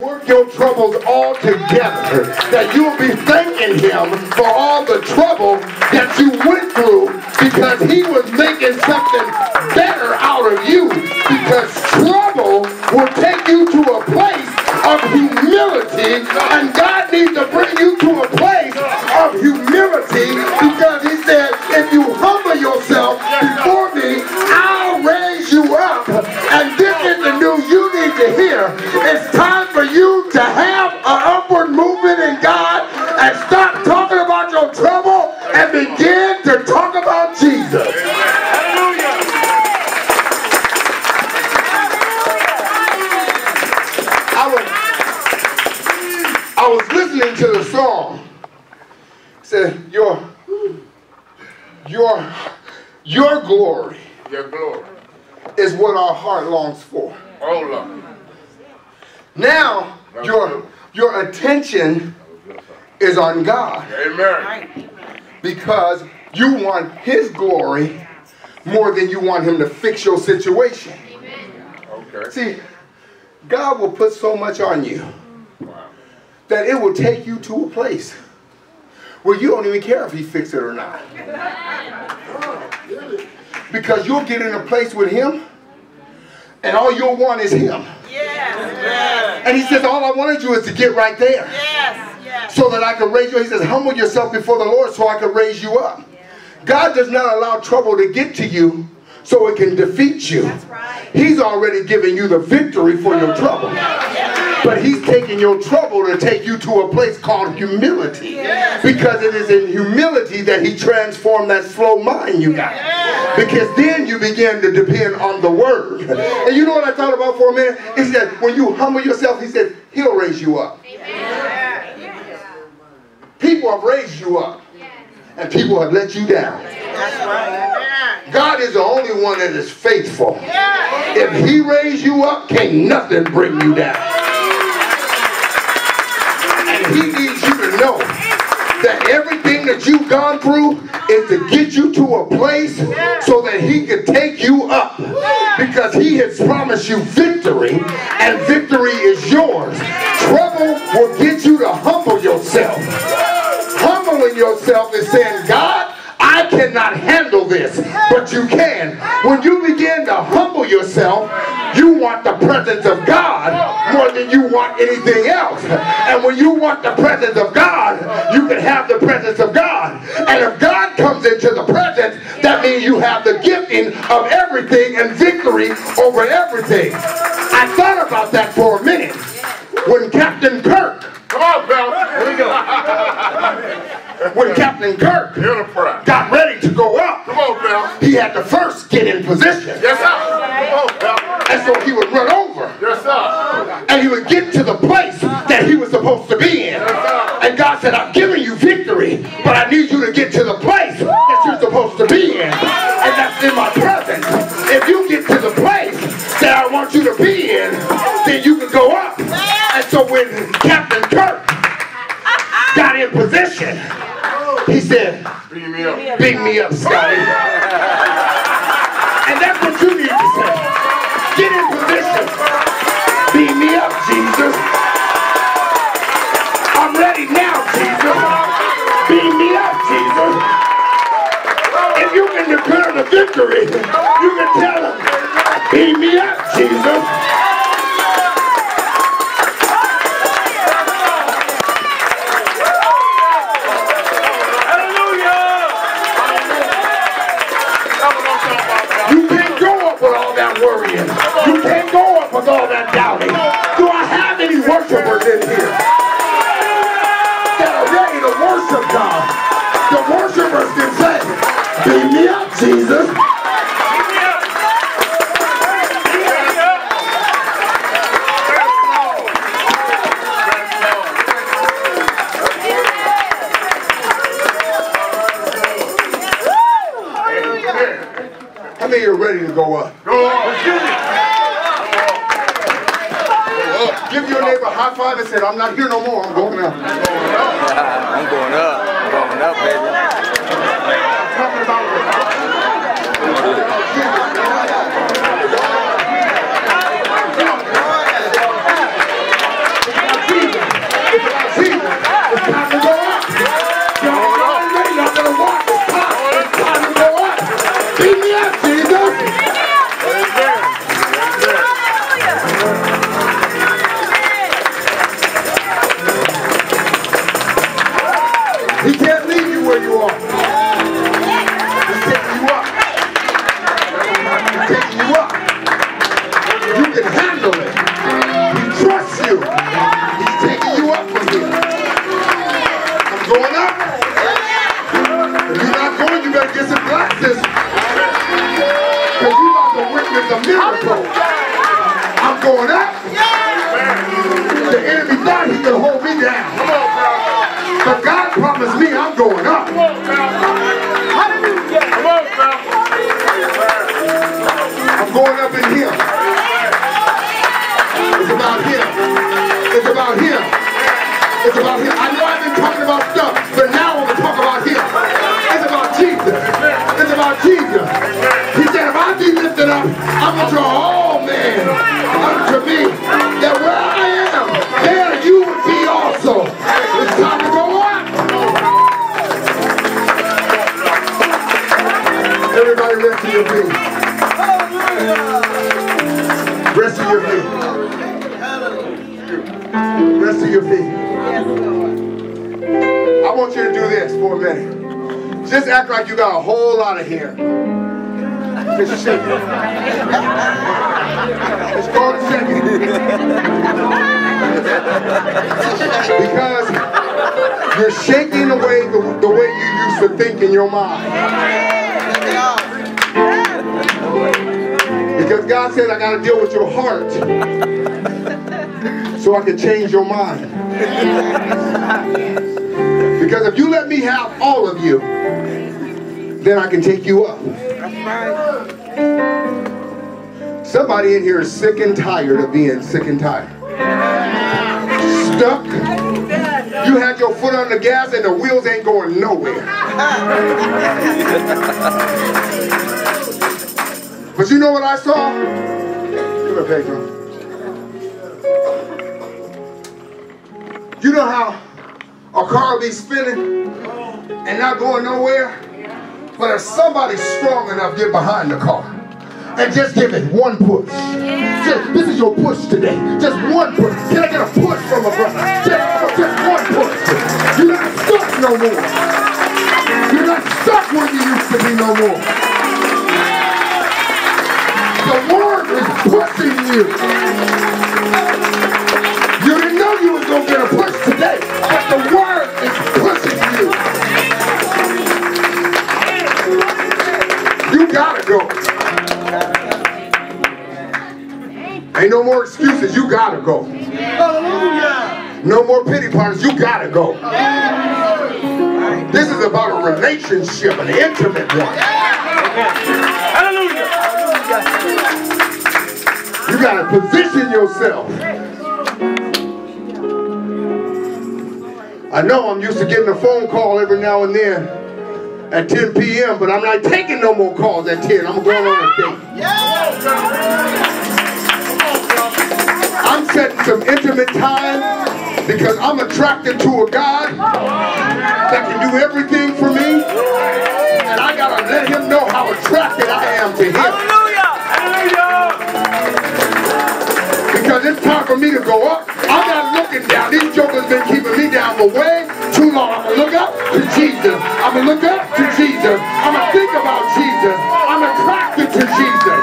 Work your troubles all together, that you'll be thanking him for all the trouble that you went through, because he was making something better out of you, because trouble will take you to a place of humility, and God needs to bring you to a place of humility, because he said, if you humble yourself before me, I'll raise you up. And this is the news you need to hear. It's time for you to have an upward movement in God and stop talking about your trouble and begin to talk about Jesus. Hallelujah. I was listening to the song. It said, your glory is what our heart longs for. Oh, Lord. Now your attention is on God. Amen. Because you want his glory more than you want him to fix your situation. Okay. See, God will put so much on you that it will take you to a place where you don't even care if he fixes it or not. Because you'll get in a place with him and all you'll want is him. Yes. And he says, all I wanted you is to get right there. Yes. So that I can raise you. He says, humble yourself before the Lord so I can raise you up. God does not allow trouble to get to you so it can defeat you. That's right. He's already given you the victory for your trouble. But he's taking your trouble to take you to a place called humility. Yes. Because it is in humility that he transformed that slow mind you got. Yes. Because then you begin to depend on the word. Yes. And you know what I thought about for a minute? He said, when you humble yourself, he said, he'll raise you up. Amen. People have raised you up. And people have let you down. That's right. God is the only one that is faithful. If he raised you up, can't nothing bring you down. And he needs you to know that everything that you've gone through is to get you to a place so that he can take you up. Because he has promised you victory, and victory is yours. Trouble will get you to humble yourself. Humbling yourself is saying, God, I cannot handle this, but you can. When you begin to humble yourself, you want the presence of God more than you want anything else. And when you want the presence of God, you can have the presence of God. And if God comes into the presence, that means you have the gifting of everything and victory over everything. I thought about that for a minute. When Captain Kirk, come on, pal. here we go. When Captain Kirk got ready to go up, Come on, pal. he had to first get in position. Yes, sir. Come on, pal. And so he would run over. Yes, sir. And he would get to the place that he was supposed to be in. And God said, I've given you victory, but I need you to get to the place that you're supposed to be in. And that's in my presence. If you get to the place that I want you to be in, then you can go up. And so when Captain Kirk got in position, he said, Beam me up. beam me up, Scotty. And that's what you need to say. Get in position. Beam me up, Jesus. I'm ready now, Jesus. Beam me up, Jesus. If you can declare the victory, you can tell him, beam me up, Jesus. Worrying. You can't go up with all that doubting. Do I have any worshipers in here that are ready to worship God? The worshipers can say, beam me up, Jesus. How many are ready to go up? Go on. Give your neighbor a high five and say, I'm not here no more. I'm going up. I'm going up. I'm going up, baby. I'm talking about about him. I know I've been talking about stuff, but now I'm going to talk about him. It's about Jesus. It's about Jesus. He said, if I be lifted up, I'm going to draw all men unto me. That where I am, there you would be also. It's time to go up. Everybody rest to your feet. Rest to your feet. Rest to your feet. I want you to do this for a minute. Just act like you got a whole lot of hair. Just shake it. It's called shaking. Because you're shaking away the way you used to think in your mind. Because God said, I got to deal with your heart so I can change your mind. Because if you let me have all of you, then I can take you up. Somebody in here is sick and tired of being sick and tired. Stuck. You had your foot on the gas and the wheels ain't going nowhere. But you know what I saw? Give me a paper. You know how a car will be spinning and not going nowhere? But if somebody strong enough get behind the car and just give it one push. This is your push today. Just one push. Can I get a push from a brother? Just one push. You're not stuck no more. You're not stuck where you used to be no more. The word is pushing you. You didn't know you was going to get a push today, but the word is pushing you. You gotta go. Ain't no more excuses. You gotta go. No more pity parties. You gotta go. This is about a relationship, an intimate one. Hallelujah. You gotta position yourself. I know I'm used to getting a phone call every now and then at 10 p.m., but I'm not taking no more calls at 10. I'm going on a date. I'm setting some intimate time because I'm attracted to a God that can do everything for me, and I gotta let him know how attracted I am to him. Hallelujah. Because it's time for me to go up. I'm not looking down. These jokers been keeping me down for way too long. I'm gonna look up to Jesus. I'm gonna look up to Jesus. I'm gonna think about Jesus. I'm attracted to Jesus.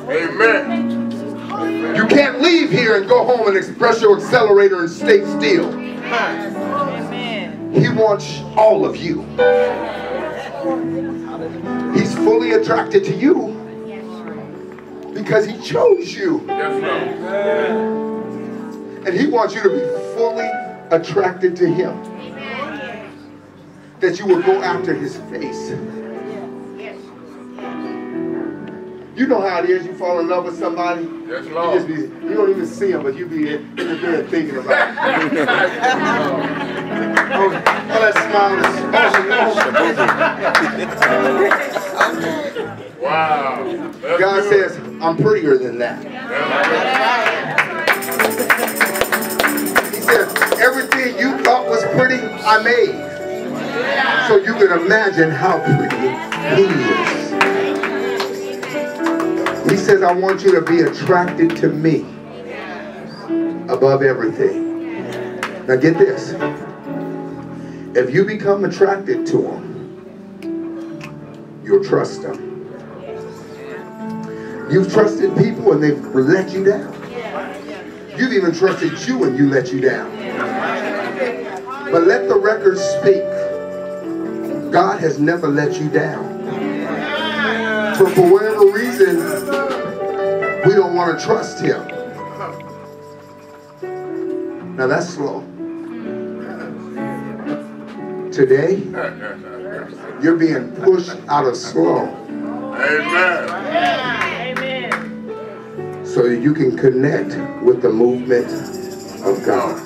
Amen. You can't leave here and go home and press your accelerator and stay still. He wants all of you. He's fully attracted to you because he chose you. And he wants you to be fully attracted to him. That you will go after his face. You know how it is, you fall in love with somebody. Yes, Lord. You don't even see them, but you be in the bed thinking about it. Oh, that smile is Wow. God says, I'm prettier than that. He says, everything you thought was pretty, I made. So you can imagine how pretty he is. He says, I want you to be attracted to me above everything. Now get this. If you become attracted to him, you'll trust him. You've trusted people and they've let you down. You've even trusted you and you let you down. But let the record speak. God has never let you down. For whatever reason, we don't want to trust him. Now that's slow. Today, you're being pushed out of slow. Amen. so that you can connect with the movement of God.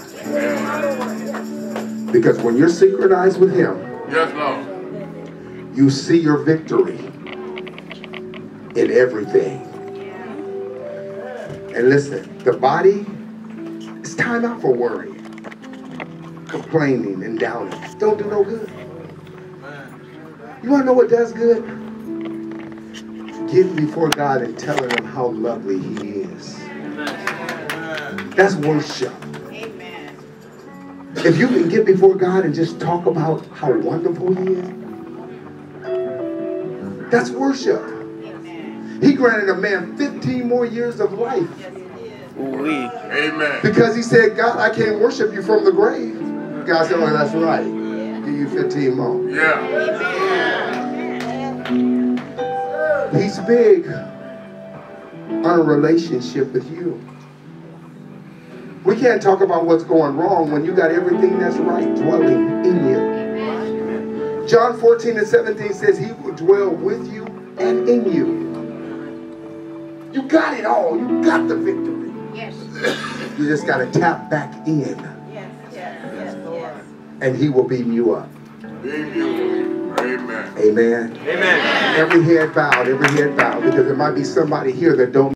Because when you're synchronized with him, Yes, Lord. you see your victory in everything. And listen, the body, it's time out for worrying, complaining, and doubting. Don't do no good. You want to know what does good? Getting before God and telling him how lovely he is. That's worship. If you can get before God and just talk about how wonderful he is, that's worship. He granted a man 15 more years of life. Ooh-wee. Amen. Because he said, God, I can't worship you from the grave. God said, oh, that's right. Give you 15 more. Yeah. He's big on a relationship with you. We can't talk about what's going wrong when you got everything that's right dwelling in you. John 14:17 says he will dwell with you and in you. You got it all. You got the victory. Yes. You just got to tap back in. Yes. Yes. Yes. And he will beam you up. Amen. Amen. Amen. Every head bowed, because there might be somebody here that don't